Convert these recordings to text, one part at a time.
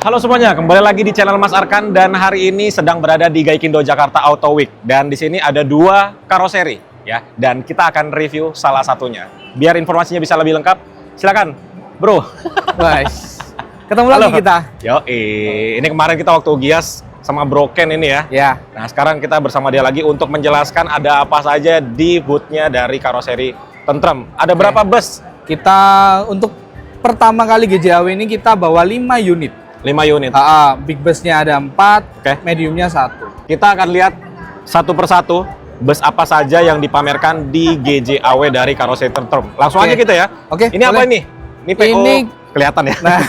Halo semuanya, kembali lagi di channel Mas Arkan dan hari ini sedang berada di Gaikindo Jakarta Auto Week dan di sini ada dua karoseri ya dan kita akan review salah satunya. Biar informasinya bisa lebih lengkap, silakan, Bro. Guys, ketemu lagi kita. Ini kemarin kita waktu Gias sama Bro Ken ini ya. Ya, Nah sekarang kita bersama dia lagi untuk menjelaskan ada apa saja di booth-nya dari karoseri Tentrem. Ada berapa bus? kita untuk pertama kali GJAW ini kita bawa 5 unit. 5 unit. Big busnya ada 4, Oke. mediumnya 1. Kita akan lihat satu persatu bus apa saja yang dipamerkan di GJAW dari karoseri Tentrem. Langsung Oke. aja kita ya. Oke, Ini apa boleh. ini? Ini PO Ini- kelihatan ya. Nah,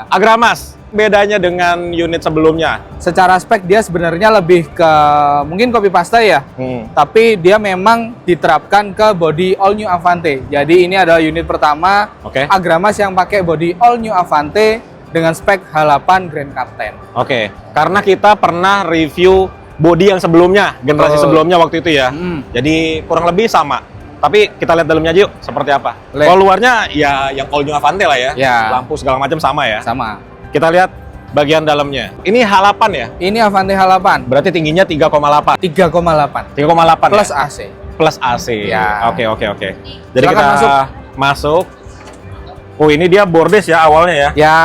Agramas. Bedanya dengan unit sebelumnya. secara spek dia sebenarnya lebih ke mungkin copy paste ya, tapi dia memang diterapkan ke body all new Avante. Jadi ini adalah unit pertama Oke. Agramas yang pakai body all new Avante dengan spek H8 Grand Captain. Oke. Karena kita pernah review body yang sebelumnya, generasi Betul. sebelumnya waktu itu ya. Jadi kurang lebih sama. Tapi kita lihat dalamnya aja yuk, seperti apa. Boleh. Kalau luarnya ya yang all new Avante lah ya. Ya. Lampu segala macam sama ya. Sama. Kita lihat bagian dalamnya. Ini H8 ya. Ini Avante H8 Berarti tingginya 3,8. 3,8 3,8 plus ya? AC. Plus AC. Ya. Oke. Jadi Silakan kita masuk. Oh, ini dia bordes ya awalnya ya. Ya,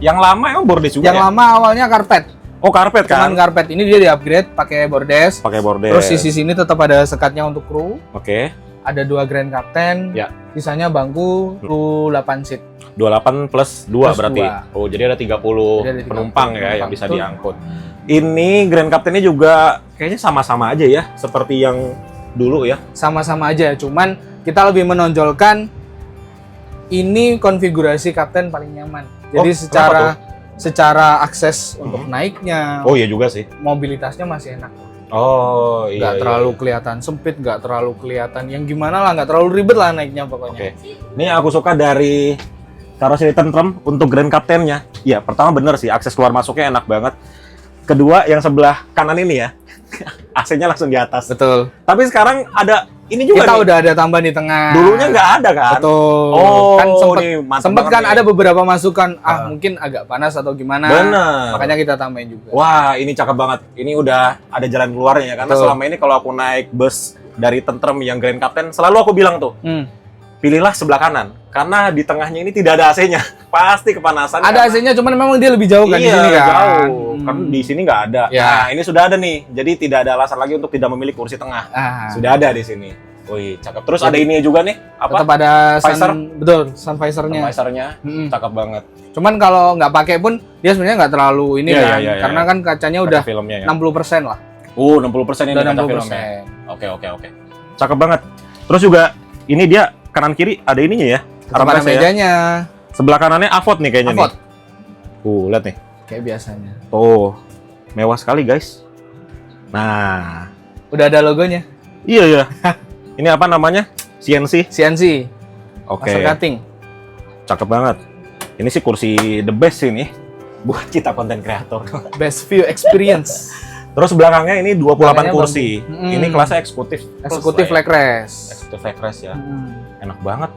Yang lama emang bordes juga yang ya? lama awalnya karpet. Oh, karpet kan? Cuman karpet ini dia di-upgrade pakai bordes. Pakai bordes. Terus sisi sini tetap ada sekatnya untuk kru. Oke. Ada 2 Grand Captain. Ya. Sisanya bangku 8 seat. 28 plus 2 Plus berarti. 2. Oh, jadi ada 30 Jadi ada 30 penumpang ya yang penumpang. bisa Betul. diangkut. Ini Grand Captain-nya juga kayaknya sama-sama aja ya, seperti yang dulu ya. Sama-sama aja, cuman kita lebih menonjolkan ini konfigurasi Captain paling nyaman. Jadi Oh, secara akses untuk naiknya, Oh, iya juga sih. mobilitasnya masih enak. Oh, iya. Nggak terlalu kelihatan sempit, nggak terlalu kelihatan yang gimana lah, nggak terlalu ribet lah naiknya pokoknya. Oke. Ini aku suka dari karoseri Tentrem untuk Grand Captain-nya. Ya, pertama bener sih, akses keluar masuknya enak banget. Kedua, yang sebelah kanan ini ya, AC-nya langsung di atas. Betul. Tapi sekarang ada ini juga Kita nih. udah ada tambahan di tengah. Dulunya nggak ada kan? Betul. Oh, Kan ini mantep sempet banget kan nih. ada beberapa masukan, mungkin agak panas atau gimana. Bener. Makanya kita tambahin juga. Wah, ini cakep banget. Ini udah ada jalan keluarnya ya. Karena Betul. selama ini kalau aku naik bus dari Tentrem yang Grand Captain, selalu aku bilang tuh, pilihlah sebelah kanan. Karena di tengahnya ini tidak ada AC-nya. Pasti kepanasan. Ada AC-nya, cuman memang dia lebih jauh kan di Iya, sini kan. jauh. Kan di sini nggak ada. Ya. Nah, ini sudah ada nih. Jadi tidak ada alasan lagi untuk tidak memilih kursi tengah. Sudah ada di sini. Wih, cakep. Terus ada ini juga nih. Apa? Tetap ada Visor? betul, sun visornya. Visor-nya. Mm-mm. Cakep banget. Cuman kalau nggak pakai pun dia sebenarnya nggak terlalu ini Iya, kan, iya, iya, karena iya. kan kacanya udah Kaca filmnya ya. 60% lah. 60% ini Udah kaca 60%. filmnya. Oke. Cakep banget. Terus juga ini dia kanan kiri ada ininya ya. Tetap ada Armrest ya. mejanya, Sebelah kanannya Avot nih kayaknya Avot. nih. Lihat nih. kayak biasanya. Tuh. Mewah sekali, guys. Nah, Udah ada logonya. iya. Ini apa namanya? CNC. CNC, Oke. laser cutting. Cakep banget. Ini sih kursi the best sih nih buat kita konten kreator. Best view experience. Terus belakangnya ini 28 Belakangnya kursi. bagus. Ini kelasnya eksekutif. Eksekutif leg rest. Eksekutif leg rest ya. Enak banget.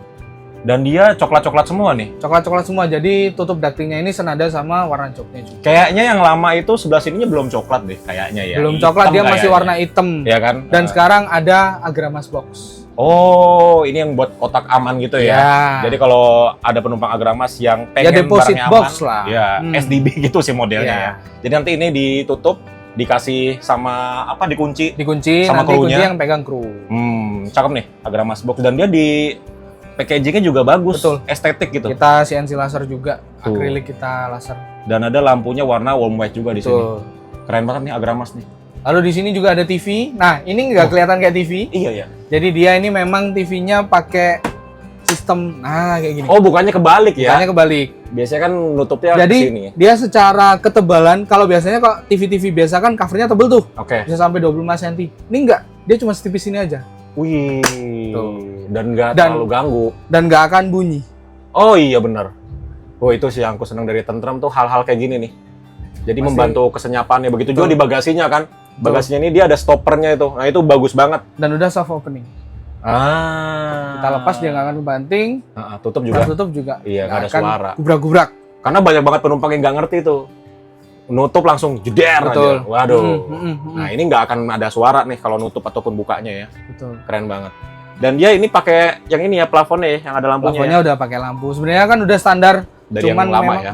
Dan dia coklat-coklat semua nih. Coklat-coklat semua, jadi tutup ductingnya ini senada sama warna coknya juga. Kayaknya yang lama itu sebelah sininya belum coklat deh kayaknya ya. Belum Hitam coklat, dia masih kayaknya. warna hitam. Ya kan? Dan sekarang ada Agramas Box. Oh, ini yang buat kotak aman gitu ya. Ya. Jadi kalau ada penumpang Agramas yang pengen deposit barangnya box aman, lah. ya SDB gitu sih modelnya Ya. ya. Jadi nanti ini ditutup, dikasih sama apa dikunci. Dikunci, Sama nanti kunci krunya. yang pegang kru. Cakep nih Agramas Box dan dia di packagingnya juga bagus, Betul. estetik gitu. Kita CNC laser juga, Tuh. akrilik kita laser. Dan ada lampunya warna warm white juga di sini. Betul. Keren banget nih Agramas nih. Lalu di sini juga ada TV. Nah, ini nggak kelihatan kayak TV. Iya ya. Jadi dia ini memang TV-nya pakai sistem, kayak gini. Oh, bukannya kebalik ya? Bukannya kebalik. Biasanya kan nutupnya ke Jadi sini. dia secara ketebalan, kalau biasanya kok TV-TV biasa kan covernya tebel tuh, Oke. bisa sampai 25 cm. Ini enggak, dia cuma setipis ini aja. Wih. Tuh. Dan nggak Dan- terlalu ganggu. Dan nggak akan bunyi. Oh iya bener. Oh itu sih yang aku senang dari Tentrem tuh hal-hal kayak gini nih. Jadi Pasti. membantu kesenyapannya. Begitu juga Betul. di bagasinya kan. Bagasinya ini dia ada stoppernya itu. Nah itu bagus banget. Dan udah soft opening. Kita lepas dia nggak akan banting, Tutup juga. tutup juga. Iya, nggak ada akan suara. Gubrak-gubrak. Karena banyak banget penumpang yang nggak ngerti tuh. nutup langsung jeder Betul. aja. Waduh. Nah, Hmm. ini nggak akan ada suara nih kalau nutup ataupun bukanya ya. Betul. Keren banget. Dan dia ini pakai yang ini ya, plafonnya ya, yang ada lampunya. Plafonnya udah pakai lampu. Sebenarnya kan udah standar. Dari cuman yang lama memang, ya.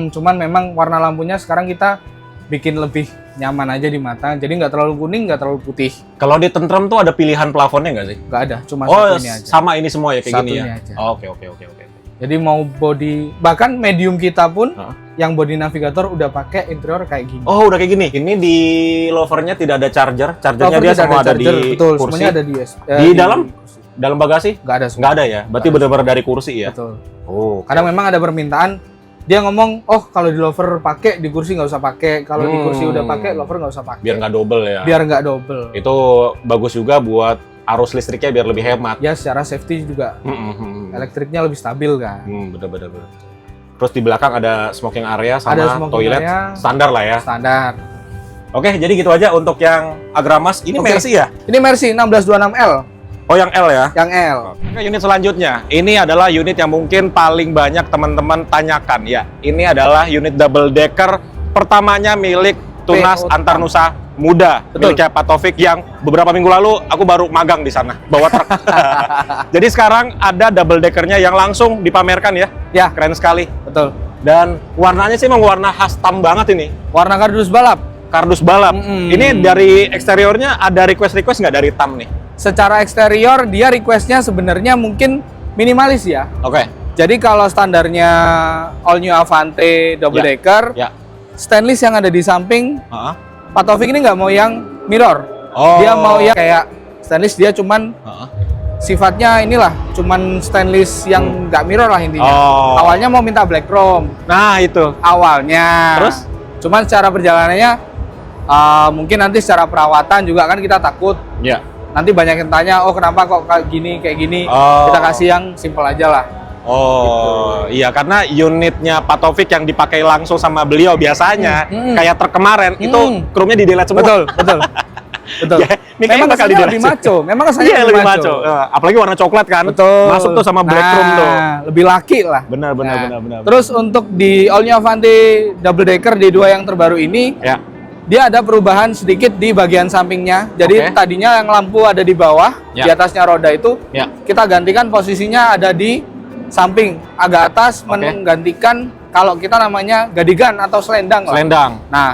Cuman memang warna lampunya sekarang kita bikin lebih nyaman aja di mata. Jadi nggak terlalu kuning, nggak terlalu putih. Kalau di Tentrem tuh ada pilihan plafonnya nggak sih? Nggak ada, cuma Oh, satu ini aja. sama ini semua ya kayak Satu gini ini ya. aja. Oke, oke, oke, oke. Jadi mau body, bahkan medium kita pun Hah? yang body navigator udah pakai interior kayak gini. Oh, udah kayak gini. Ini di lovernya tidak ada charger. Chargernya Cover dia tidak semua ada charger, di betul, kursi. semuanya ada di Di dalam? kursi. Dalam bagasi? Nggak ada semua. Nggak ada ya? Berarti benar-benar dari kursi ya? Betul. Oh, Kadang memang ada permintaan, dia ngomong, oh kalau di lover pakai, di kursi nggak usah pakai. Kalau di kursi udah pakai, lover nggak usah pakai. biar nggak double ya. Biar nggak double. Itu bagus juga buat arus listriknya biar lebih hemat. Ya secara safety juga elektriknya lebih stabil kan. Bener-bener. Terus di belakang ada smoking area sama Ada smoking toilet. area. Standar lah ya. Standar. Oke, jadi gitu aja untuk yang Agramas. Ini Oke. Mercy ya? Ini Mercy 1626L, Oh, yang L ya? yang L. Oke, unit selanjutnya. Ini adalah unit yang mungkin paling banyak teman-teman tanyakan ya. Ini adalah unit double decker pertamanya milik Tunas PO Antar Nusa Muda, Betul. miliknya Pak Taufik yang beberapa minggu lalu aku baru magang di sana, bawa truk. Jadi sekarang ada double deckernya yang langsung dipamerkan ya. Ya, Keren sekali. betul. Dan warnanya sih emang warna khas tam banget ini. Warna kardus balap. Kardus balap. Mm-mm. Ini dari eksteriornya ada request nggak dari tam nih? Secara eksterior dia requestnya sebenarnya mungkin minimalis ya. Oke. Jadi kalau standarnya all new Avante double Ya. decker, Ya. stainless yang ada di samping, Heeh. Pak Taufik ini nggak mau yang mirror. Oh. Dia mau yang kayak stainless, dia cuman Heeh. sifatnya inilah, cuman stainless yang nggak mirror lah intinya. Oh. Awalnya mau minta black chrome, Nah, itu. awalnya. Terus? Cuman secara perjalanannya, mungkin nanti secara perawatan juga kan kita takut. Ya. Nanti banyak yang tanya, oh kenapa kok kayak gini. Oh. Kita kasih yang simple aja lah. Oh, iya karena unitnya Pak Taufik yang dipakai langsung sama beliau biasanya kayak truk kemarin itu krumnya di delete semua. Betul, betul. Betul. Ya, ini kayaknya Memang bakal kesannya di-delete. lebih maco. Memang kesannya Iya, lebih maco. Apalagi warna coklat kan. Betul. Masuk tuh sama black room tuh. Lebih laki lah. Benar, benar, Nah, benar. Terus untuk di All New Avante Double Decker D2 yang terbaru ini, Ya. dia ada perubahan sedikit di bagian sampingnya. Jadi Oke. tadinya yang lampu ada di bawah, Ya. di atasnya roda itu, Ya. kita gantikan posisinya ada di samping, agak atas, Oke. menggantikan kalau kita namanya gadigan atau selendang lah. Selendang. Nah,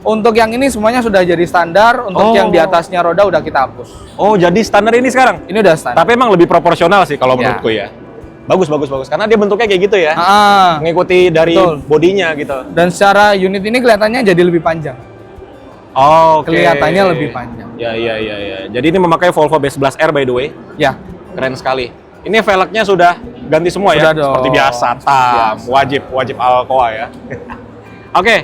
untuk yang ini semuanya sudah jadi standar, untuk Oh. yang di atasnya roda udah kita hapus. Oh, jadi standar ini sekarang. Ini udah standar. Tapi emang lebih proporsional sih kalau Ya. menurutku ya. Bagus, bagus, bagus. Karena dia bentuknya kayak gitu ya. Ah, Mengikuti dari Betul. bodinya gitu. dan secara unit ini kelihatannya jadi lebih panjang. Oh, oke. Kelihatannya lebih panjang. Ya, iya, iya, iya. Jadi ini memakai Volvo B11R by the way. Ya, Keren sekali. Ini velgnya sudah ganti semua Sudah ya? dong. Seperti biasa, Seperti tam. biasa. Wajib Alcoa ya. Oke,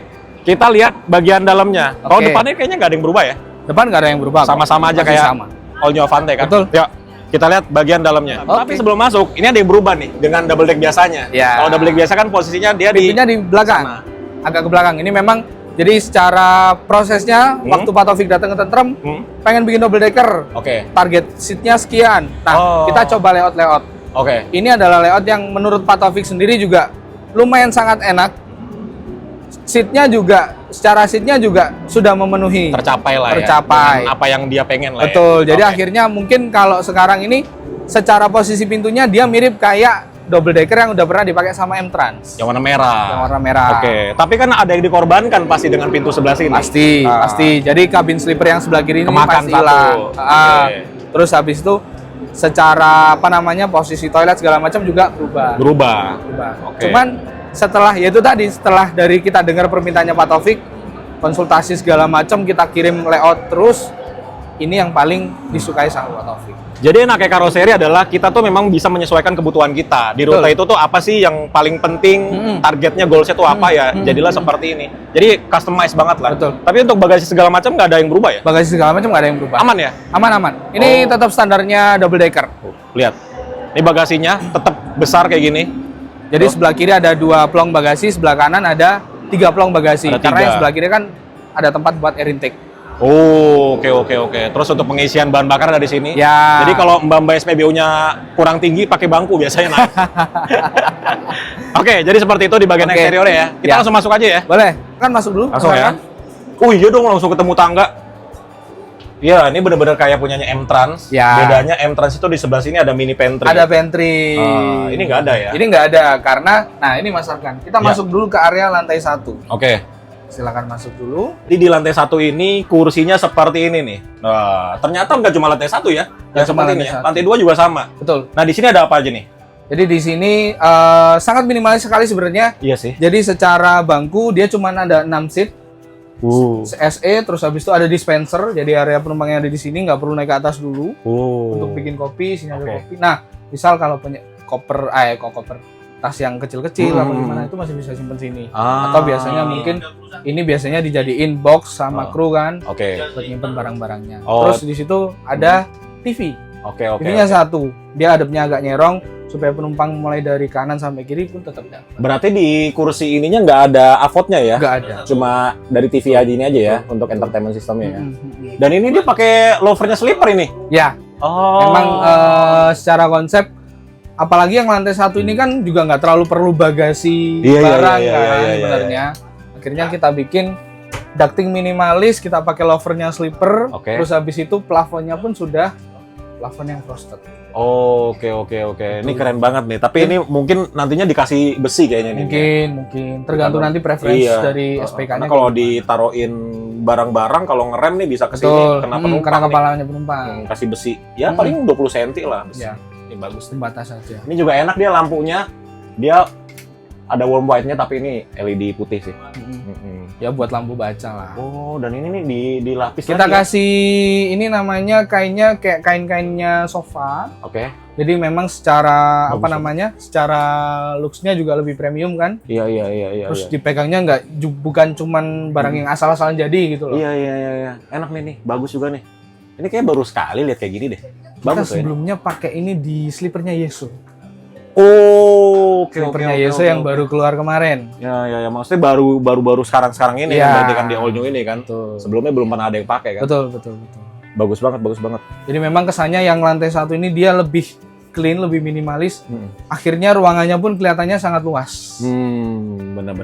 kita lihat bagian dalamnya. Kalau Oke. depannya kayaknya nggak ada yang berubah ya? depan nggak ada yang berubah. kok. Sama-sama aja Masih kayak sama. All New Avante kan? Betul. Ya, kita lihat bagian dalamnya. Oke. Tapi sebelum masuk, ini ada yang berubah nih dengan double deck biasanya. Ya. Kalau double deck biasa kan posisinya dia Pintunya di belakang, sana. agak ke belakang. Ini memang jadi secara prosesnya waktu Pak Taufik datang ke Tentrem, pengen bikin double decker, Oke, target seatnya sekian. Nah, Oh. kita coba layout. oke. Ini adalah layout yang menurut Pak Taufik sendiri juga lumayan sangat enak. Secara seatnya juga sudah memenuhi. Tercapai lah Tercapai. ya. Dengan apa yang dia pengen lah Betul. ya. Jadi Oke. akhirnya mungkin kalau sekarang ini secara posisi pintunya dia mirip kayak double decker yang udah pernah dipakai sama M-Trans. Yang warna merah. Yang warna merah. Oke, tapi kan ada yang dikorbankan pasti dengan pintu sebelah sini. Pasti, Ah. pasti. Jadi kabin sleeper yang sebelah kiri ini Kemakan pasti satu. hilang. Oke. Terus habis itu secara posisi toilet segala macam juga berubah. Berubah. Oke. Cuman setelah setelah dari kita dengar permintaannya Pak Taufik, konsultasi segala macam, kita kirim layout terus, ini yang paling disukai sama Pak Taufik. Jadi enaknya karoseri adalah kita tuh memang bisa menyesuaikan kebutuhan kita. Di rute Betul. itu tuh apa sih yang paling penting, targetnya, goalsnya tuh apa ya. Jadilah seperti ini. Jadi customize banget lah. Betul. Tapi untuk bagasi segala macam nggak ada yang berubah ya? Bagasi segala macam nggak ada yang berubah. Aman ya? Aman. Ini Oh. tetap standarnya double decker. Lihat. Ini bagasinya tetap besar kayak gini. Jadi sebelah kiri ada 2 pelong bagasi, sebelah kanan ada 3 pelong bagasi. Ada Karena 3. yang sebelah kiri kan ada tempat buat air intake. Oh, oke. Terus untuk pengisian bahan bakar ada di sini. Ya. Jadi kalau mbak-mbak SPBU-nya kurang tinggi pakai bangku biasanya naik. Oke, jadi seperti itu di bagian Oke. eksterior ya. Kita Ya. langsung masuk aja ya. Boleh, kan masuk dulu. Langsung ya. Silakan. Oh iya dong, langsung ketemu tangga. Iya, ini bener-bener kayak punyanya M-Trans. Ya. Bedanya M-Trans itu di sebelah sini ada mini pantry. Ada pantry. Ini nggak ada ya? Ini nggak ada karena, nah ini Mas Arkan. Kita Ya. masuk dulu ke area lantai 1. Oke. Silakan masuk dulu. Jadi di lantai 1 ini kursinya seperti ini nih. Nah, ternyata nggak cuma lantai 1 ya. Nggak Yang cuma seperti lantai ini ya. 1. Lantai 2 juga sama. Betul. Nah, di sini ada apa aja nih? Jadi di sini sangat minimalis sekali sebenarnya. Iya sih. Jadi secara bangku dia cuma ada 6 seat. SE, terus habis itu ada dispenser. Jadi area penumpang yang ada di sini nggak perlu naik ke atas dulu untuk bikin kopi, sini ada Oke. kopi. Nah, misal kalau punya koper, tas yang kecil-kecil apa gimana itu masih bisa simpen sini. Atau biasanya mungkin ini biasanya dijadiin box sama kru kan Oke. buat nyimpen barang-barangnya. Oh. Terus di situ ada TV. Oke. TV-nya satu. Dia hadapnya agak nyerong supaya penumpang mulai dari kanan sampai kiri pun tetap dapat. Berarti di kursi ininya nggak ada avotnya ya? Nggak ada. Cuma dari TV aja ini aja ya untuk entertainment sistemnya ya. Mm-hmm. Dan ini dia pakai lovernya slipper ini. Ya, Oh. memang secara konsep, apalagi yang lantai 1 ini kan juga nggak terlalu perlu bagasi Iya, barang iya, kan iya. sebenarnya. Akhirnya kita bikin ducting minimalis, kita pakai lovernya slipper, Oke. terus habis itu plafonnya pun sudah plafon yang frosted. Oke. Ini keren banget nih. Tapi ini mungkin nantinya dikasih besi kayaknya nih. Mungkin tergantung nanti preferensi Iya. dari Karena SPK-nya. kalau ditaruhin barang-barang kalau ngerem nih bisa kesini betul, kena penumpang kena nih. kepalanya penumpang. Kasih besi. Ya paling 20 cm lah besi. Ya, Ini bagus. terbatas saja. Ini juga enak dia lampunya. Dia ada warm white-nya tapi ini LED putih sih. Ya buat lampu baca lah. Oh, dan ini nih dilapis Kita lagi ya? kasih ini namanya kainnya kayak kain-kainnya sofa. Oke. Jadi memang secara Bagus apa ya. namanya? Secara looks-nya juga lebih premium kan. Iya. Terus dipegangnya nggak bukan cuman barang yang asal-asalan jadi gitu loh. Iya. Enak nih. Bagus juga nih. Ini kayak baru sekali lihat kayak gini deh. Kita Bagus ya. sebelumnya pakai ini di slippernya Yeso. Oh, oke. Slippernya Yeso yang baru keluar kemarin. Ya. Maksudnya baru sekarang ini Iya. kan berarti kan di all new ini kan. Betul. Sebelumnya belum pernah ada yang pakai kan. Betul. Bagus banget. Jadi memang kesannya yang lantai 1 ini dia lebih clean, lebih minimalis. Hmm. Akhirnya ruangannya pun kelihatannya sangat luas. Benar.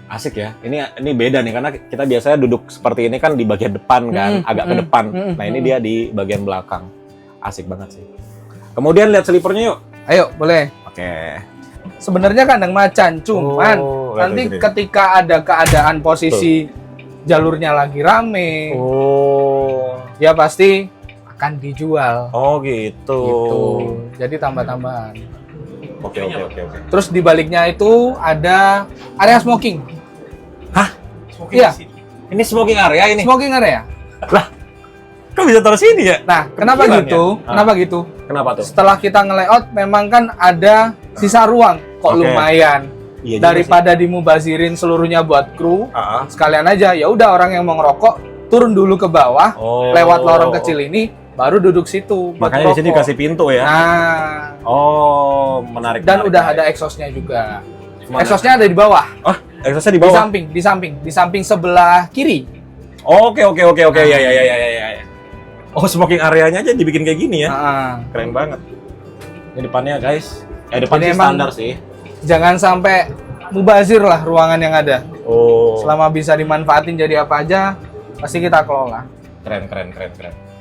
Asik ya. Ini beda nih karena kita biasanya duduk seperti ini kan di bagian depan kan, agak ke depan. Nah, ini dia di bagian belakang. Asik banget sih. Kemudian lihat slipernya yuk. Ayo, boleh. Oke. Sebenarnya kandang macan, cuman Oh, nanti lihat ini. ketika ada keadaan posisi jalurnya lagi rame, ya pasti akan dijual. Oh, gitu. Gitu. Jadi tambah-tambahan. Oke. Terus di baliknya itu ada area smoking. Iya, Ini smoking area ini. smoking area. Kok bisa taruh sini ya? Nah, kenapa Kepikiran gitu? ya? Kenapa gitu? Kenapa tuh? Setelah kita nge-layout memang kan ada sisa ruang. Kok Oke. lumayan. Iya juga Daripada dimubazirin seluruhnya buat kru, sih. Ah. sekalian aja ya udah orang yang mau ngerokok turun dulu ke bawah, Oh. lewat lorong kecil ini baru duduk situ buat Makanya di sini ngerokok. kasih pintu ya. Nah, Oh, menarik. dan menarik, udah menarik. ada exhaustnya juga. Mana? Exhaustnya ada di bawah, Exhaustnya di di bawah. di samping sebelah kiri. Oke. Ya. Oh, smoking areanya aja dibikin kayak gini ya. Nah, Keren banget. Ini depannya guys. Depan Ini sih emang- standar sih. jangan sampai mubazir lah ruangan yang ada. Oh. Selama bisa dimanfaatin jadi apa aja, pasti kita kelola. Keren.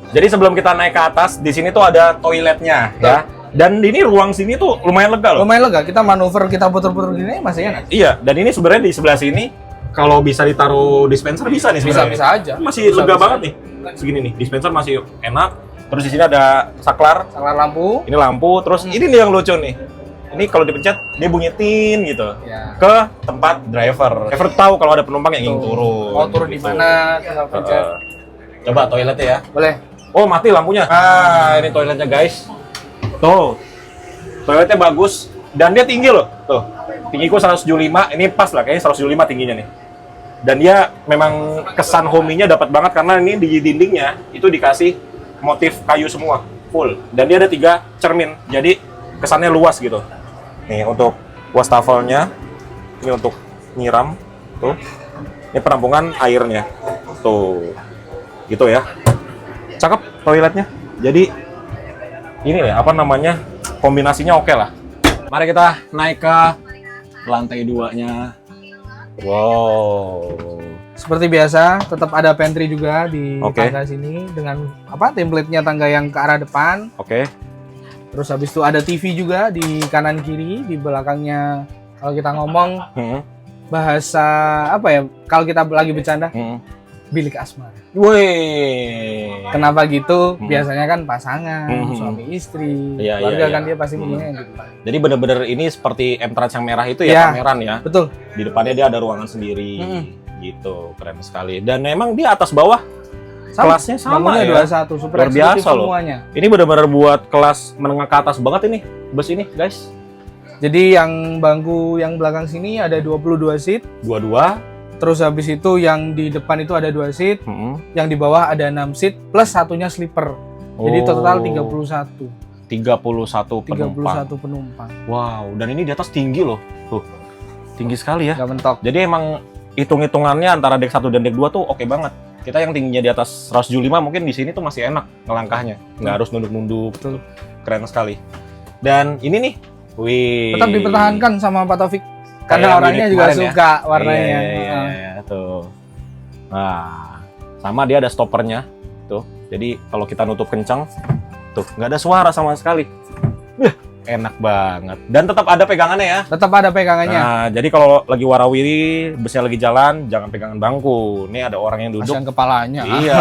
Jadi sebelum kita naik ke atas, di sini tuh ada toiletnya ya. Dan ini ruang sini tuh lumayan lega loh. Lumayan lega, kita manuver, kita puter-puter gini masih enak. Iya, dan ini sebenarnya di sebelah sini kalau bisa ditaruh dispenser bisa nih sebenarnya. Bisa aja. Masih Bisa, lega bisa. banget nih. Segini nih, dispenser masih enak. Terus di sini ada saklar, Saklar lampu. ini lampu, terus ini nih yang lucu nih. Ini kalau dipencet dia bunyi tin gitu. Ya. Ke tempat driver. Driver tahu kalau ada penumpang yang ingin turun. Mau turun di gitu. mana, tinggal pencet. Coba toiletnya ya. Boleh. Oh, mati lampunya. Ini toiletnya guys. Tuh. Toiletnya bagus dan dia tinggi loh. Tuh. Tinggiku 175. Ini pas lah kayaknya 175 tingginya nih. Dan dia memang kesan homey-nya dapat banget karena ini di dindingnya itu dikasih motif kayu semua, full. Dan dia ada 3 cermin. Jadi kesannya luas gitu. Nih untuk wastafelnya, ini untuk nyiram, tuh. Ini penampungan airnya, tuh. gitu ya. Cakep toiletnya. Jadi ini ya apa namanya, kombinasinya oke lah. Mari kita naik ke lantai 2-nya. Wow. Seperti biasa, tetap ada pantry juga di Oke. tangga sini dengan apa? Template-nya tangga yang ke arah depan. Oke. Terus habis itu ada TV juga di kanan kiri, di belakangnya kalau kita ngomong Hmm. bahasa apa ya? Kalau kita lagi bercanda, Hmm. bilik asmara. Wih. Kenapa gitu? Hmm. Biasanya kan pasangan, Hmm. suami istri, Iya, keluarga iya, kan iya. dia pasti Hmm. punya yang gitu. Jadi bener-bener ini seperti entrance yang merah itu Iya. ya, pameran ya. Betul. Di depannya dia ada ruangan sendiri. Mm-mm. Gitu, keren sekali. Dan memang dia atas bawah kelasnya sama Bangunnya ya. 21, super Luar eksekutif biasa loh. semuanya. Ini benar-benar buat kelas menengah ke atas banget ini bus ini, guys. Jadi yang bangku yang belakang sini ada 22 seat. Dua-dua. Terus habis itu yang di depan itu ada 2 seat, Hmm. yang di bawah ada 6 seat plus satunya sleeper. Jadi total 31. 31 penumpang. 31 penumpang. Wow, dan ini di atas tinggi loh. Tuh. Tinggi sekali ya. Gak mentok. Jadi emang hitung-hitungannya antara deck 1 dan deck 2 tuh oke banget. Kita yang tingginya di atas 175 mungkin di sini tuh masih enak ngelangkahnya. Nggak harus nunduk-nunduk. Betul. Keren sekali. Dan ini nih. Wih. Tetap dipertahankan sama Pak Taufik. Kayak Karena yang orangnya unit juga kemarin ya. suka warnanya. Iya, iya, iya, tuh. Nah, sama dia ada stoppernya. Tuh. Jadi kalau kita nutup kencang, tuh nggak ada suara sama sekali. Enak banget. Dan tetap ada pegangannya ya. Tetap ada pegangannya. Nah, jadi kalau lagi warawiri, busnya lagi jalan, jangan pegangan bangku. Ini ada orang yang duduk. Kasihan kepalanya. Iya.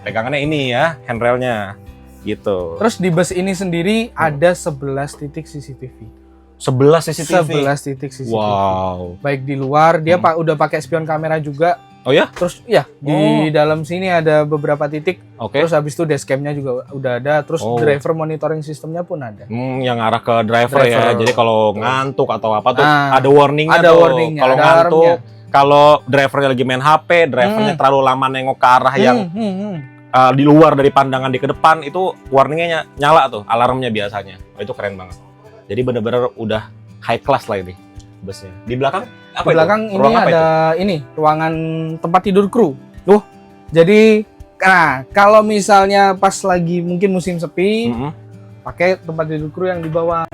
Pegangannya ini ya, handrailnya. Gitu. Terus di bus ini sendiri ada 11 titik CCTV. 11 CCTV. 11 titik CCTV. Wow. Baik di luar, dia udah pakai spion kamera juga. Oh ya? Terus ya di dalam sini ada beberapa titik. Oke. Terus habis itu dashcamnya juga udah ada. Terus Oh. driver monitoring sistemnya pun ada. Yang arah ke driver ya. Driver. Jadi kalau ngantuk atau apa tuh Ah, ada warningnya ada tuh. warningnya, Kalau ada ngantuk, alarmnya. kalau drivernya lagi main HP, drivernya terlalu lama nengok ke arah yang Hmm. di luar dari pandangan di ke depan, itu warningnya nyala tuh, alarmnya biasanya. Oh, itu keren banget. Jadi bener-bener udah high class lah ini busnya. Di belakang apa Di belakang itu? ini Ruang apa ada ini ruangan tempat tidur kru. Jadi nah kalau misalnya pas lagi mungkin musim sepi, Mm-mm. pakai tempat tidur kru yang di bawah.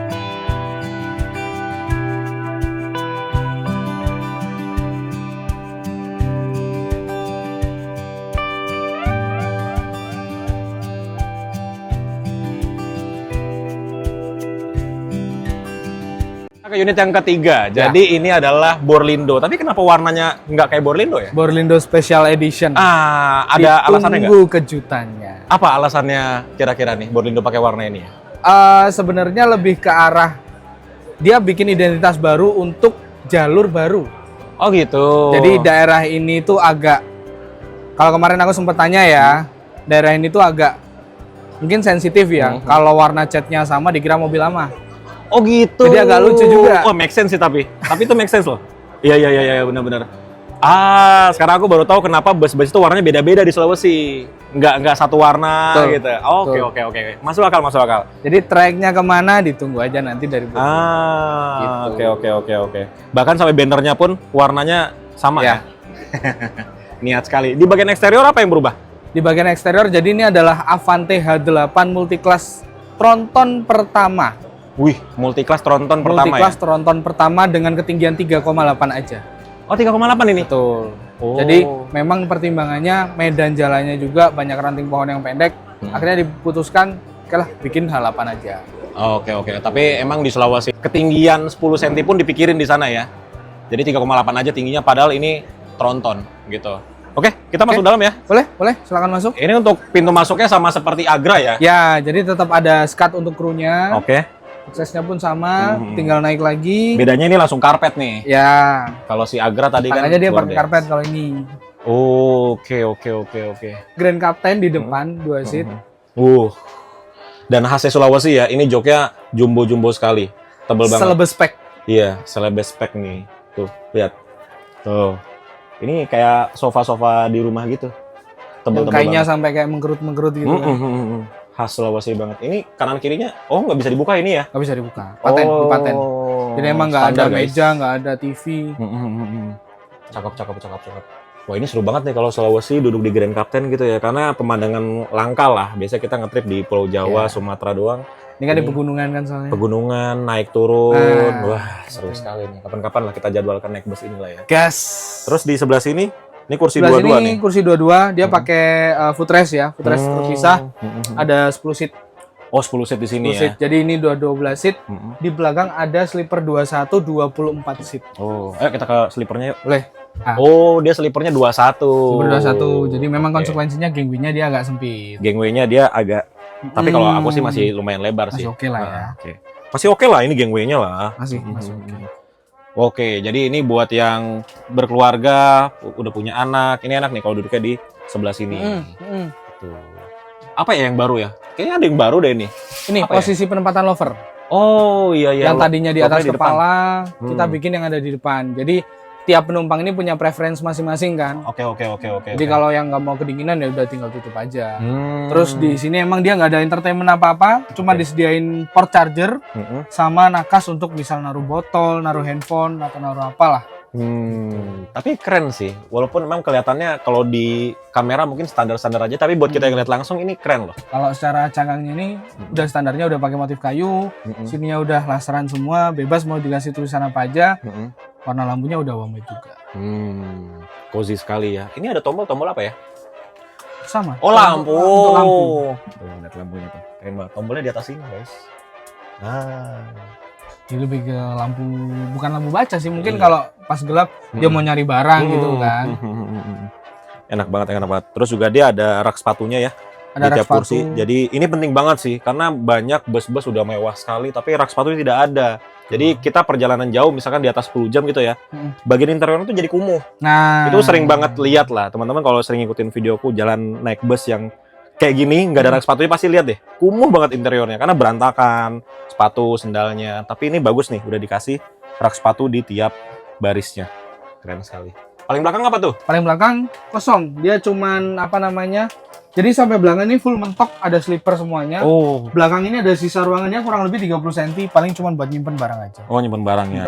Ke unit yang ketiga. Ya. Jadi ini adalah Borlindo. Tapi kenapa warnanya nggak kayak Borlindo ya? Borlindo Special Edition. Ada alasannya nggak? Ditunggu kejutannya. Apa alasannya kira-kira nih Borlindo pakai warna ini ya? Sebenarnya lebih ke arah dia bikin identitas baru untuk jalur baru. Oh gitu. Jadi daerah ini tuh agak, kalau kemarin aku sempat tanya ya, daerah ini tuh agak mungkin sensitif ya. Kalau warna catnya sama dikira mobil lama. Oh gitu. Jadi agak lucu juga. Oh, make sense sih tapi itu make sense loh. Iya benar-benar. Sekarang aku baru tahu kenapa bus-bus itu warnanya beda-beda di Sulawesi. Nggak satu warna Betul. gitu. Betul. Oke. Masuk akal. Jadi tracknya kemana ditunggu aja nanti dari bawah. Gitu. Oke. Bahkan sampai bannernya pun warnanya sama ya. Niat sekali. Di bagian eksterior apa yang berubah? Di bagian eksterior, jadi ini adalah Avante H8 Multiclass Tronton pertama. Wih, multiclass Tronton pertama Multiclass ya? Tronton pertama dengan ketinggian 3,8 aja. Oh, 3,8 ini? Betul. Oh. Jadi memang pertimbangannya medan jalannya juga banyak ranting pohon yang pendek. Akhirnya diputuskan, oke lah bikin H8 aja. Oke. Tapi emang di Sulawesi ketinggian 10 cm pun dipikirin di sana ya. Jadi 3,8 aja tingginya, padahal ini Tronton gitu. Oke, kita masuk dalam ya. Boleh, silakan masuk. Ini untuk pintu masuknya sama seperti Agra ya? Ya, jadi tetap ada skat untuk krunya. Oke. Aksesnya pun sama, tinggal naik lagi. Bedanya ini langsung karpet nih. Ya, Kalau si Agra tadi kan tangannya dia pakai gorden. karpet kalau ini. Oke. Grand Captain di depan, 2 seat. Dan khasnya Sulawesi ya, ini joknya jumbo sekali. Tebel banget. Selebes spek. Iya, selebes spek nih. Tuh, lihat. Tuh. Ini kayak sofa-sofa di rumah gitu. Tebel-tebel Kayaknya banget. sampai kayak mengkerut-mengkerut gitu kan. Khas Sulawesi banget. Ini kanan kirinya, nggak bisa dibuka ini ya? Nggak bisa dibuka. Paten, di paten. Jadi emang nggak ada standar, guys. meja, nggak ada TV. Cakep. Wah ini seru banget nih kalau Sulawesi duduk di Grand Captain gitu ya, karena pemandangan langka lah. Biasanya kita ngetrip di Pulau Jawa, Sumatera doang. Ini kan di pegunungan kan soalnya. Pegunungan, naik turun. Wah seru sekali nih. Kapan-kapan lah kita jadwalkan naik bus inilah ya. Gas. Terus di sebelah sini, ini kursi Sebelah dua-dua sini nih. kursi dua-dua, dia pakai footrest ya, footrest terpisah. Ada 10 seat. Oh 10 seat di sini 10 ya. seat. Jadi ini 12 seat. Di belakang ada sleeper 21 24 seat. Oh, ayo kita ke sleepernya yuk. Boleh. Oh, dia sleepernya 21. Sleeper 21. Jadi memang konsekuensinya gangway-nya dia agak sempit. Gangway-nya dia agak tapi kalau aku sih masih lumayan lebar sih. Masih oke lah ya. Oke. Masih oke lah ini gangway-nya lah. Masih oke. Oke, jadi ini buat yang berkeluarga, udah punya anak. Ini enak nih kalau duduknya di sebelah sini. Tuh. Apa ya yang baru ya? Kayaknya ada yang baru deh ini. Ini Apa posisi penempatan lover. Oh iya iya. Yang tadinya di atas Lovernya kepala, depan. kita bikin yang ada di depan. Jadi tiap penumpang ini punya preference masing-masing kan. Oke. Jadi kalau yang nggak mau kedinginan ya udah tinggal tutup aja. Hmm. Terus di sini emang dia nggak ada entertainment apa-apa, cuma disediain port charger sama nakas untuk misal naruh botol, naruh handphone atau naruh apalah. Tapi keren sih. Walaupun memang kelihatannya kalau di kamera mungkin standar-standar aja, tapi buat kita yang lihat langsung ini keren loh. Kalau secara cangkangnya ini udah standarnya udah pakai motif kayu, sininya udah laseran semua, bebas mau dikasih tulisan apa aja. Warna lampunya udah warm white juga. Cozy sekali ya. Ini ada tombol apa ya? Sama. Oh lampu. Untuk lampu. Tuh, lihat lampunya tuh. Keren banget. Tombolnya di atas sini guys. Jadi lebih ke lampu, bukan lampu baca sih. Mungkin kalau pas gelap dia mau nyari barang gitu kan. Enak banget. Terus juga dia ada rak sepatunya ya. Ada di rak tiap kursi. sepatu. Jadi ini penting banget sih karena banyak bus-bus udah mewah sekali tapi rak sepatunya tidak ada. Jadi kita perjalanan jauh misalkan di atas 10 jam gitu ya. Bagian interiornya tuh jadi kumuh. Nah, Itu sering banget lihat lah. Teman-teman kalau sering ngikutin videoku jalan naik bus yang kayak gini nggak ada rak sepatunya pasti lihat deh. Kumuh banget interiornya karena berantakan, sepatu, sendalnya. Tapi ini bagus nih udah dikasih rak sepatu di tiap barisnya. Keren sekali. Paling belakang apa tuh? paling belakang kosong. Dia cuman apa namanya? Jadi sampai belakang ini full mentok, ada sleeper semuanya. Oh. Belakang ini ada sisa ruangannya kurang lebih 30 cm, paling cuma buat nyimpen barang aja. Oh, nyimpen barangnya.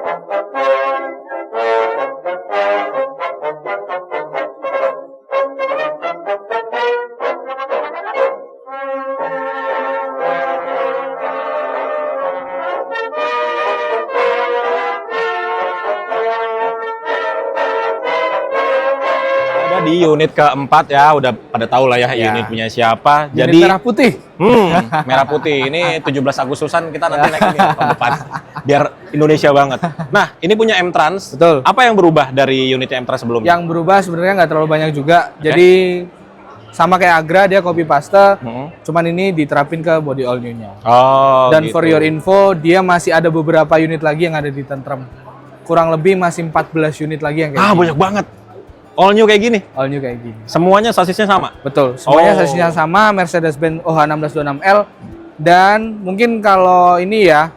Di unit keempat ya, udah pada tahu lah ya, unit punya siapa. Jadi Jadi merah putih. merah putih. Ini 17 Agustusan kita nanti naik ini tahun depan. Biar Indonesia banget. Nah, ini punya M-Trans. Betul. Apa yang berubah dari unitnya M-Trans sebelumnya? Yang berubah sebenarnya nggak terlalu banyak juga. Jadi sama kayak Agra, dia copy paste. Cuman ini diterapin ke body all new-nya. Oh, Dan gitu. for your info, dia masih ada beberapa unit lagi yang ada di Tentrem. Kurang lebih masih 14 unit lagi yang kayak gini. banyak banget. All new kayak gini. All new kayak gini. Sasisnya sasisnya sama. Betul, semuanya Oh. sasisnya sama, Mercedes-Benz OH1626L. Dan mungkin kalau ini ya,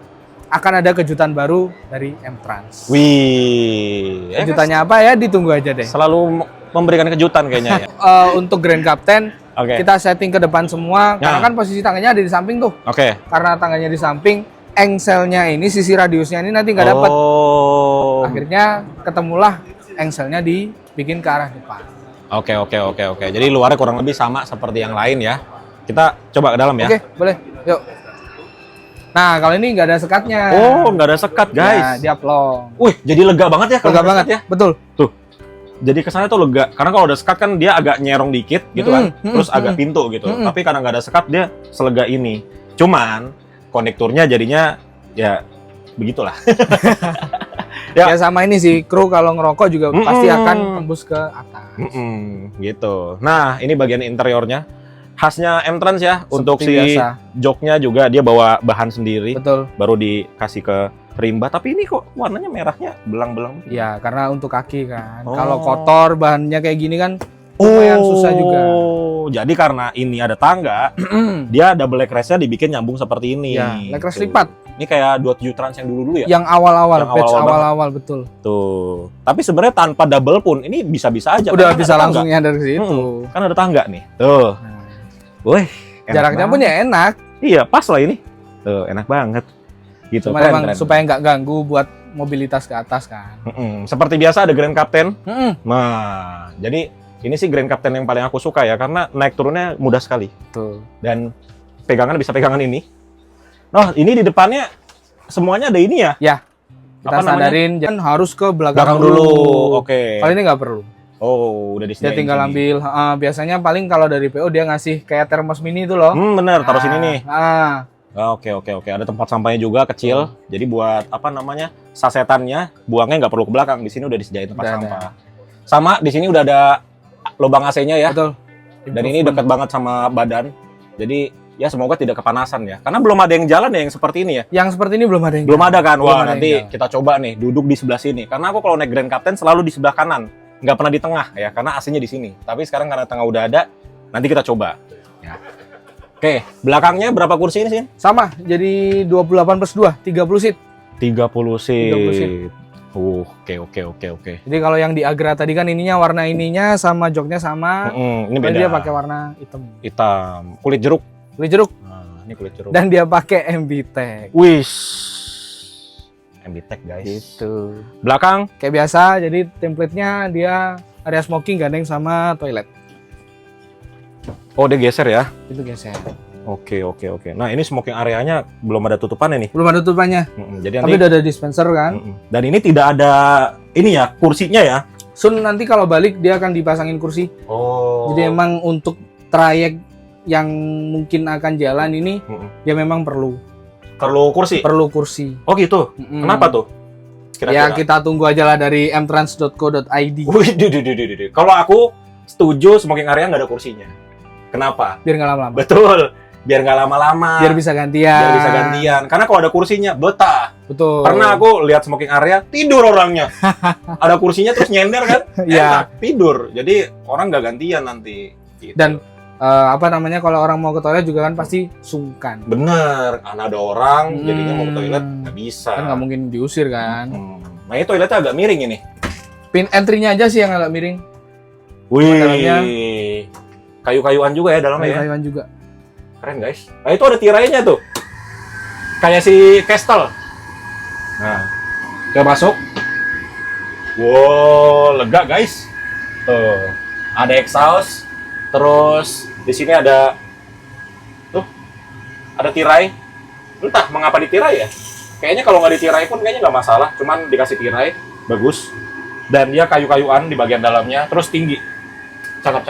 akan ada kejutan baru dari M-Trans. Wih. Kejutannya apa ya, ditunggu aja deh. Selalu memberikan kejutan kayaknya ya. Untuk Grand Captain, Oke. kita setting ke depan semua. Karena kan posisi tangannya ada di samping tuh. Oke. Karena tangannya di samping, engselnya ini, sisi radiusnya ini nanti nggak dapat. Oh. Akhirnya ketemulah engselnya dibikin ke arah depan. Oke. Jadi luarnya kurang lebih sama seperti yang lain ya. Kita coba ke dalam ya. Oke, boleh. Yuk. Nah, kalau ini nggak ada sekatnya. Oh, nggak ada sekat, Nah, guys. dia plong. Wih, jadi lega banget ya kalau Lega ada banget sekat ya. Betul. Tuh. Jadi kesannya tuh lega. Karena kalau ada sekat kan dia agak nyerong dikit gitu kan. Terus agak pintu gitu. Tapi karena nggak ada sekat dia selega ini. Cuman konekturnya jadinya ya begitulah. Ya sama ini sih, kru kalau ngerokok juga pasti akan tembus ke atas. Gitu. Nah, ini bagian interiornya. Khasnya M-Trans ya. Untuk si biasa. joknya juga dia bawa bahan sendiri. Betul. Baru dikasih ke rimba. Tapi ini kok warnanya merahnya belang-belang. Ya, karena untuk kaki kan. Oh. Kalau kotor bahannya kayak gini kan lumayan susah juga. Jadi karena ini ada tangga, dia double leg rest-nya dibikin nyambung seperti ini. Ya, leg rest Tuh. lipat. Ini kayak 27 Trans yang dulu-dulu ya? Yang awal-awal, Yang batch awal-awal awal-awal betul. Tuh. Tapi sebenarnya tanpa double pun ini bisa-bisa aja. Udah Kan bisa ada langsung tangga. nyadar ke situ. Kan ada tangga nih. Tuh. Nah, Wih, enak jaraknya banget. pun ya enak. Iya, pas lah ini. Tuh, enak banget. Gitu. Cuma Keren, emang keren. supaya nggak ganggu buat mobilitas ke atas kan. Seperti biasa ada Grand Captain. Mm-mm. Nah, jadi ini sih Grand Captain yang paling aku suka ya, karena naik turunnya mudah sekali. Tuh. Dan pegangan bisa pegangan ini. Nah, ini di depannya semuanya ada ini ya? Ya, kita Apa namanya? sandarin jangan harus ke belakang, Belakang dulu. Oke. Kali ini nggak perlu. Oh, udah Dia disediain tinggal sini. ambil. Biasanya paling kalau dari PO dia ngasih kayak termos mini itu loh. Bener, taruh sini nih. Ah, Oke. Ada tempat sampahnya juga kecil. Jadi buat apa namanya? Sasetannya buangnya nggak perlu ke belakang. Di sini udah disediain tempat Udah sampah. Sama di sini udah ada lubang AC-nya ya. betul. Dan ini dekat banget sama badan. Jadi ya semoga tidak kepanasan ya. Karena belum ada yang jalan ya yang seperti ini ya. Yang seperti ini belum ada yang Belum ada kan? Belum Wah, ada nanti yang jalan. kita coba nih duduk di sebelah sini. Karena aku kalau naik Grand Captain selalu di sebelah kanan. Nggak pernah di tengah ya, karena AC-nya di sini. Tapi sekarang karena tengah udah ada, nanti kita coba. Ya. Oke, belakangnya berapa kursi ini sih? Sama, jadi 28 plus 2, 30 seat. 30 seat. 30 seat. Oke. Jadi kalau yang di Agra tadi kan ininya warna ininya sama joknya sama. Ini Tapi beda. dia pakai warna hitam. Hitam, kulit jeruk. Kulit jeruk. Nah, ini kulit jeruk. Dan dia pakai MB Tech. Wish. MB Tech guys. Gitu. Belakang. Kayak biasa, jadi template-nya dia area smoking gandeng sama toilet. Oh, dia geser ya. Itu geser. Oke. Nah, ini smoking areanya belum ada tutupannya nih. Belum ada tutupannya. Jadi Tapi nanti udah ada dispenser kan. Dan ini tidak ada ini ya, kursinya ya. Sun nanti kalau balik dia akan dipasangin kursi. Oh. Jadi emang untuk trayek yang mungkin akan jalan ini dia memang perlu kursi. kursi. Oh gitu. Kenapa tuh? Ya Kira-kira. kita tunggu aja lah dari mtrans.co.id. Wih, kalau aku setuju smoking area nggak ada kursinya. Kenapa? Biar nggak lama-lama. Betul. Biar nggak lama-lama. Biar bisa gantian. Biar bisa gantian. Karena kalau ada kursinya, betah. Betul. Pernah aku lihat smoking area, tidur orangnya. Ada kursinya terus nyender kan? Iya. Enak, tidur. Jadi orang nggak gantian nanti. Gitu. Dan apa namanya kalau orang mau ke toilet juga kan pasti sungkan. Bener, karena ada orang jadinya mau ke toilet nggak bisa. Kan nggak mungkin diusir kan. Nah ini toiletnya agak miring ini. Pin entry-nya aja sih yang agak miring. Wih, kayu-kayuan juga ya dalamnya ya. Kayu-kayuan juga. Keren guys. Nah itu ada tirainya tuh. Kayak si Castle. Nah, kita masuk. Wow, lega guys. Tuh, ada exhaust. Terus di sini ada tirai. Entah mengapa ditirai ya. Kayaknya kalau nggak ditirai pun kayaknya nggak masalah. Cuman dikasih tirai, bagus. Dan dia kayu-kayuan di bagian dalamnya, terus tinggi. Cakep.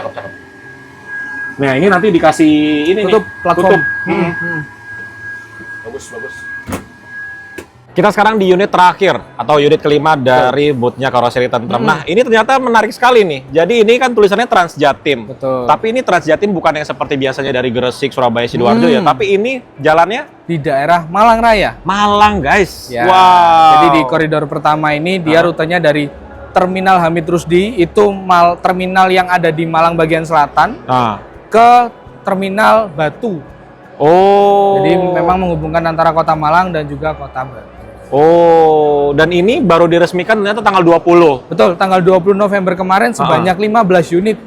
Nah ini nanti dikasih ini Tutup nih. platform. Bagus. Kita sekarang di unit terakhir atau unit kelima dari bootnya karoseri Tentrem. Nah, ini ternyata menarik sekali nih. Jadi ini kan tulisannya Transjatim. Betul. Tapi ini Transjatim bukan yang seperti biasanya dari Gresik, Surabaya, Sidoarjo ya. Tapi ini jalannya Di daerah Malang Raya. Malang, guys. Ya. Wow. Jadi di koridor pertama ini dia rutenya dari Terminal Hamid Rusdi, itu terminal yang ada di Malang bagian selatan, ke Terminal Batu. Oh. Jadi memang menghubungkan antara Kota Malang dan juga Kota Batu. Oh, dan ini baru diresmikan ternyata tanggal 20. Betul, tanggal 20 November kemarin sebanyak 15 unit.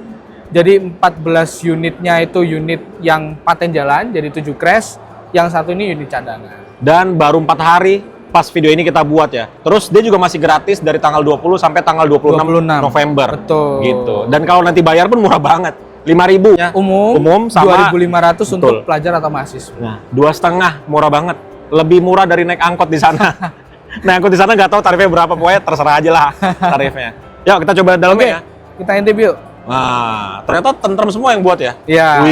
Jadi 14 unitnya itu unit yang paten jalan, jadi 7 crash, yang satu ini unit cadangan. Dan baru 4 hari pas video ini kita buat ya. Terus dia juga masih gratis dari tanggal 20 sampai tanggal 26 November. Betul. Gitu. Dan kalau nanti bayar pun murah banget. 5.000 ya. Umum sama 2.500 untuk betul. pelajar atau mahasiswa. Nah, 2,5 murah banget. Lebih murah dari naik angkot di sana. Naik angkot di sana nggak tahu tarifnya berapa, pokoknya terserah aja lah tarifnya. Yuk kita coba dalamnya ya. Kita intip yuk. Nah, ternyata Tentrem semua yang buat ya. Iya.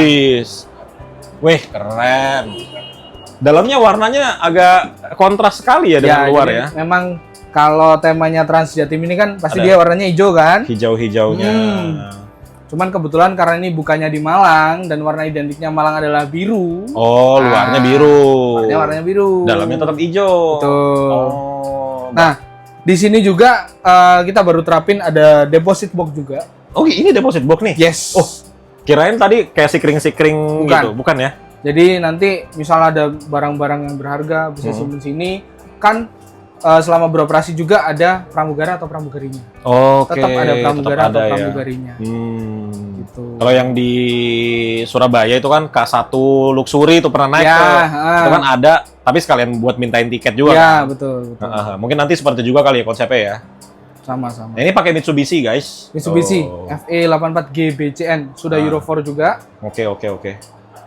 Wih, keren. Dalamnya warnanya agak kontras sekali ya dengan luar jadi ya. Memang kalau temanya Transjatim ini kan pasti Ada. dia warnanya hijau kan. Hijau-hijaunya. Cuman kebetulan karena ini bukannya di Malang dan warna identiknya Malang adalah biru. Oh, luarnya biru. Warnanya biru. Dalamnya tetap hijau. Betul. Oh. Nah, di sini juga kita baru terapin ada deposit box juga. Oh, ini deposit box nih. Yes. Oh, kirain tadi kayak sikring-sikring Bukan. gitu, bukan ya? Jadi nanti misal ada barang-barang yang berharga bisa simpen sini kan selama beroperasi juga ada pramugara atau pramugarinya. Oke. Tetap ada pramugara tetap atau ada pramugarinya. Gitu. Kalau yang di Surabaya itu kan K1 Luxury itu pernah naik Ya, tuh. Itu kan ada, tapi sekalian buat mintain tiket juga Ya, kan. betul. Mungkin nanti seperti juga kali ya konsepnya ya. Sama-sama. Nah, ini pakai Mitsubishi, guys. Mitsubishi Oh. FE84G BCN sudah Euro 4 juga. Oke.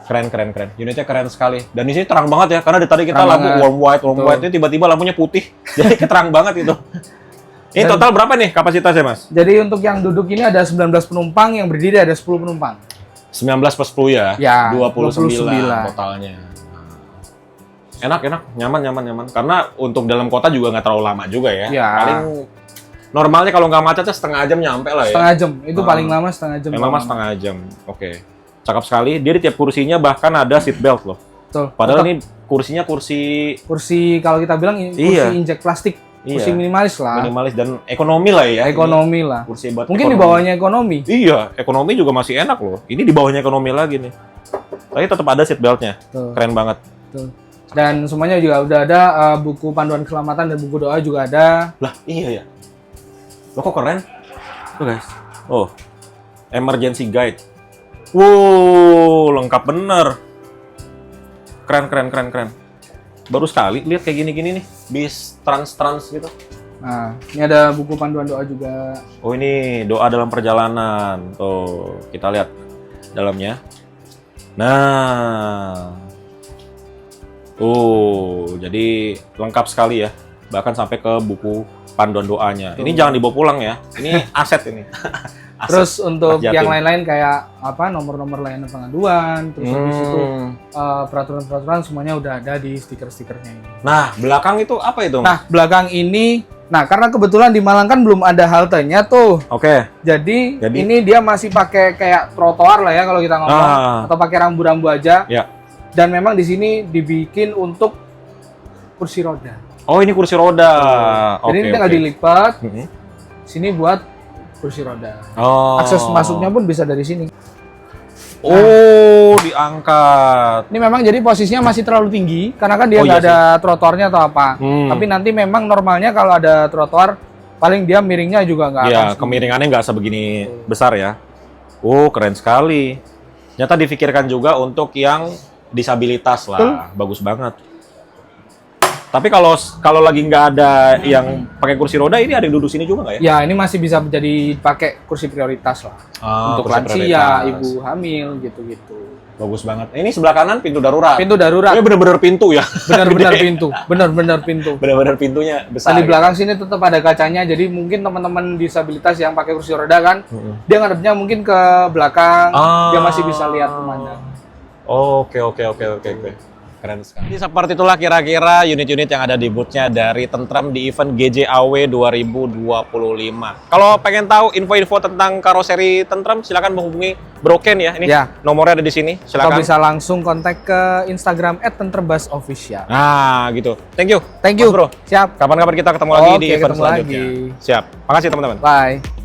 Keren. Unitnya keren sekali. Dan di sini terang banget ya, karena dari tadi kita Terang lampu banget. warm white, ini tiba-tiba lampunya putih. Jadi terang banget itu. Ini Dan- total berapa nih kapasitasnya, Mas? Jadi untuk yang duduk ini ada 19 penumpang, yang berdiri ada 10 penumpang. 19 plus 10 ya? Ya, 29 totalnya. Enak, nyaman. Karena untuk dalam kota juga nggak terlalu lama juga ya. Ya. Paling normalnya kalau nggak macetnya setengah jam nyampe lah ya. Setengah jam, itu paling lama setengah jam. Yang lama setengah jam. Oke. Cakep sekali. Dia di tiap kursinya bahkan ada seat belt loh. Betul. Padahal Betul. ini kursinya kursi kursi kalau kita bilang ini kursi Iya. injek plastik, kursi Iya. minimalis lah. minimalis dan ekonomi lah ya. Ekonomi lah. Ini kursi buat Mungkin di ekonomi. bawahnya ekonomi. Iya, ekonomi juga masih enak loh. Ini di bawahnya ekonomi lagi nih. Tapi tetap ada seat beltnya. Tuh. Keren banget. Tuh. Dan semuanya juga udah ada buku panduan keselamatan dan buku doa juga ada. Lah, iya ya. Loh kok keren? Tuh guys. Oh. Emergency guide. Wow, lengkap bener. Keren. Baru sekali lihat kayak gini-gini nih. Bis trans gitu. Nah, ini ada buku panduan doa juga. Oh, ini doa dalam perjalanan. Tuh, kita lihat dalamnya. Nah. Jadi lengkap sekali ya. Bahkan sampai ke buku panduan doanya. Ini jangan dibawa pulang ya. Ini aset ini. Aset. Terus untuk Mas yang Jatim. lain-lain kayak nomor-nomor layanan pengaduan, terus habis itu peraturan-peraturan semuanya udah ada di stiker-stikernya ini. Nah, belakang itu apa itu? Nah, belakang ini, karena kebetulan di Malang kan belum ada haltenya tuh. Oke. Jadi ini dia masih pakai kayak trotoar lah ya kalau kita ngomong, atau pakai rambu-rambu aja. Ya. Dan memang di sini dibikin untuk kursi roda. Oh, ini kursi roda. Jadi ini tinggal dilipat, Mhm. sini buat kursi roda. Oh. Akses masuknya pun bisa dari sini. Oh, diangkat. Ini memang jadi posisinya masih terlalu tinggi karena kan dia Oh, iya nggak ada trotoarnya atau apa. Hmm. Tapi nanti memang normalnya kalau ada trotoar paling dia miringnya juga nggak akan Ya, segini. kemiringannya nggak sebegini besar ya. Oh, keren sekali. Ternyata difikirkan juga untuk yang disabilitas lah. Bagus banget. Tapi kalau lagi nggak ada yang pakai kursi roda, ini ada yang duduk sini juga nggak ya? Ya, ini masih bisa jadi pakai kursi prioritas lah. Untuk kursi lansia, prioritas. ibu hamil gitu-gitu. Bagus banget. Ini sebelah kanan pintu darurat. Pintu darurat. Ini bener-bener pintu ya. Benar-benar Gede. pintu. Benar-benar pintu. Bener-bener pintunya besar. Dan di belakang sini tetap ada kacanya, jadi mungkin teman-teman disabilitas yang pakai kursi roda kan, dia ngadepnya mungkin ke belakang, dia masih bisa lihat pemandangan. Oke. Keren sekali. Jadi seperti itulah kira-kira unit-unit yang ada di booth-nya dari Tentrem di event GJAW 2025. Kalau pengen tahu info-info tentang karoseri Tentrem, silakan menghubungi Bro Ken ya. Ini Ya. nomornya ada di sini. Atau Silakan. bisa langsung kontak ke Instagram @tentrembusofficial. Nah, gitu. Thank you. Thank you, Mas Bro. Siap. Kapan-kapan kita ketemu lagi Oke, di event ketemu selanjutnya. lagi. Siap. Makasih teman-teman. Bye.